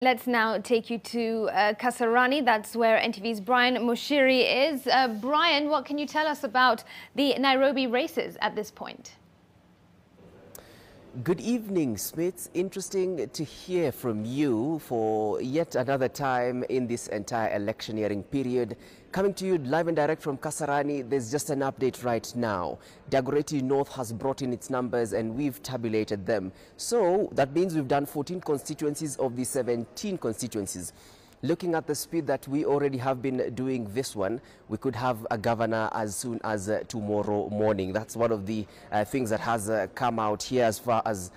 Let's now take you to Kasarani. That's where NTV's Brian Mushiri is. Brian, what can you tell us about the Nairobi races at this point? Good evening, Smith. Interesting to hear from you for yet another time in this entire electioneering period. Coming to you live and direct from Kasarani, there's just an update right now. Dagoretti North has brought in its numbers and we've tabulated them. So that means we've done 14 constituencies of the 17 constituencies. Looking at the speed that we already have been doing this one, we could have a governor as soon as tomorrow morning. That's one of the things that has come out here as far as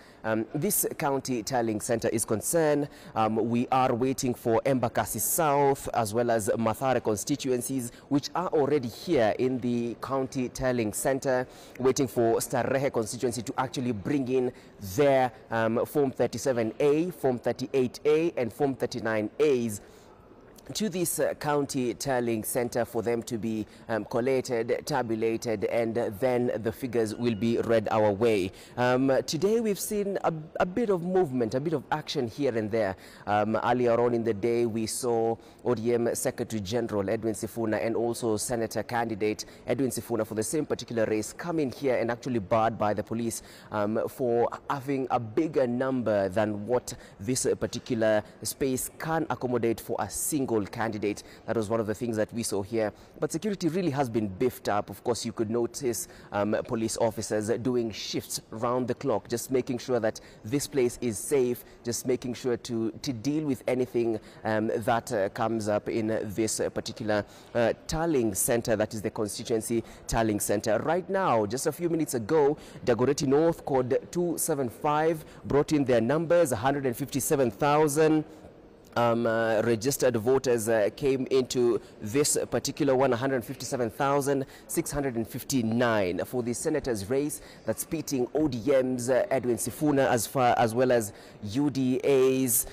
this county tallying center is concerned. We are waiting for Embakasi South as well as Mathare constituencies, which are already here in the county tallying center, waiting for Starehe constituency to actually bring in their Form 37A, Form 38A and Form 39As to this county tallying center for them to be collated, tabulated, and then the figures will be read our way. Today we've seen a bit of movement, a bit of action here and there. Earlier on in the day we saw ODM Secretary General Edwin Sifuna and also Senator candidate Edwin Sifuna for the same particular race come in here and actually barred by the police for having a bigger number than what this particular space can accommodate for a single candidate. That was one of the things that we saw here. But security really has been beefed up. Of course, you could notice police officers doing shifts round the clock, just making sure that this place is safe, just making sure to deal with anything that comes up in this particular tallying center, that is the constituency tallying center. Right now, just a few minutes ago, Dagoretti North code 275 brought in their numbers, 157,000. Registered voters came into this particular one, 157,659 for the senator's race. That's beating ODM's Edwin Sifuna as well as UDA's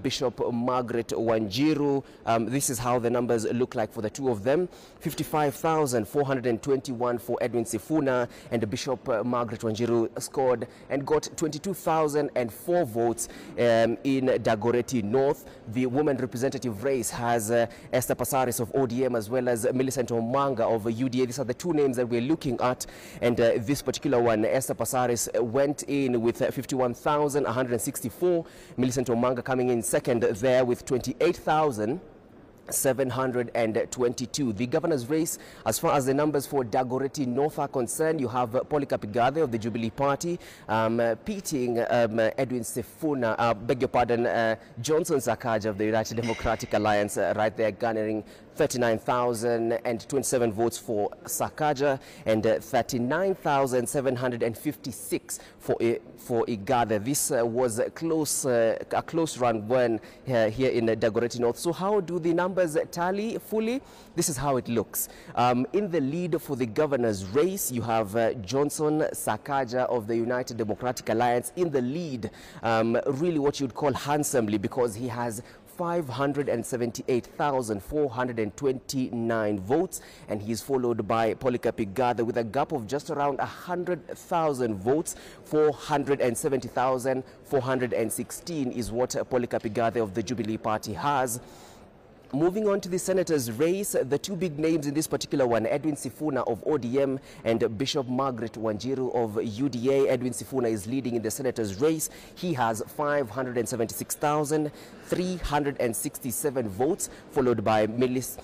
Bishop Margaret Wanjiru. This is how the numbers look like for the two of them. 55,421 for Edwin Sifuna, and Bishop Margaret Wanjiru scored and got 22,004 votes in Dagoretti North. The woman representative race has Esther Passaris of ODM as well as Millicent Omanga of UDA. These are the two names that we're looking at, and this particular one, Esther Passaris went in with 51,164. Millicent Omanga coming in second there with 28,722. The governor's race, as far as the numbers for Dagoretti North are concerned, you have Polycarp Igathe of the Jubilee Party beating Edwin Sifuna, beg your pardon, Johnson Sakaja of the United Democratic Alliance, right there garnering 39,027 votes for Sakaja and 39,756 for Igathe. This was a close run when here in Dagoretti North. So how do the numbers tally fully? This is how it looks. In the lead for the governor's race, you have Johnson Sakaja of the United Democratic Alliance in the lead, really what you'd call handsomely, because he has 578,429 votes, and he's followed by Polycarp Igathe with a gap of just around 100,000 votes. 470,416 is what Polycarp Igathe of the Jubilee Party has. Moving on to the senator's race, the two big names in this particular one, Edwin Sifuna of ODM and Bishop Margaret Wanjiru of UDA. Edwin Sifuna is leading in the senator's race. He has 576,367 votes, followed by Margaret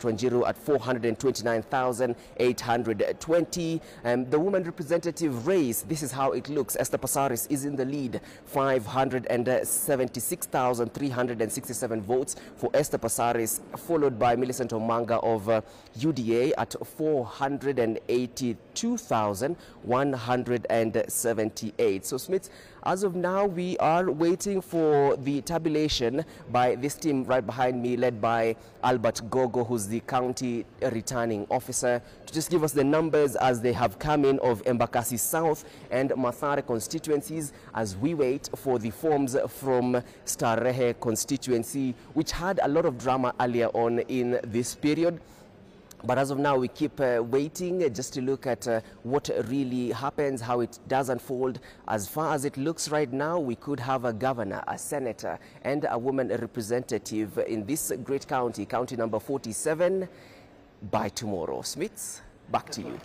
Wanjiru at 429,820. The woman representative race, this is how it looks. Esther Passaris is in the lead, 576,367 votes for Esther Passaris, followed by Millicent Omanga of UDA at 482,178. So Smith, as of now, we are waiting for the tabulation by this team right behind me, led by Albert Gogo, who's the county returning officer, to just give us the numbers as they have come in of Embakasi South and Mathare constituencies, as we wait for the forms from Starehe constituency, which had a lot of drama earlier on in this period. But as of now, we keep waiting just to look at what really happens, how it does unfold. As far as it looks right now, we could have a governor, a senator, and a woman representative in this great county, county number 47, by tomorrow. Smiths, back to you.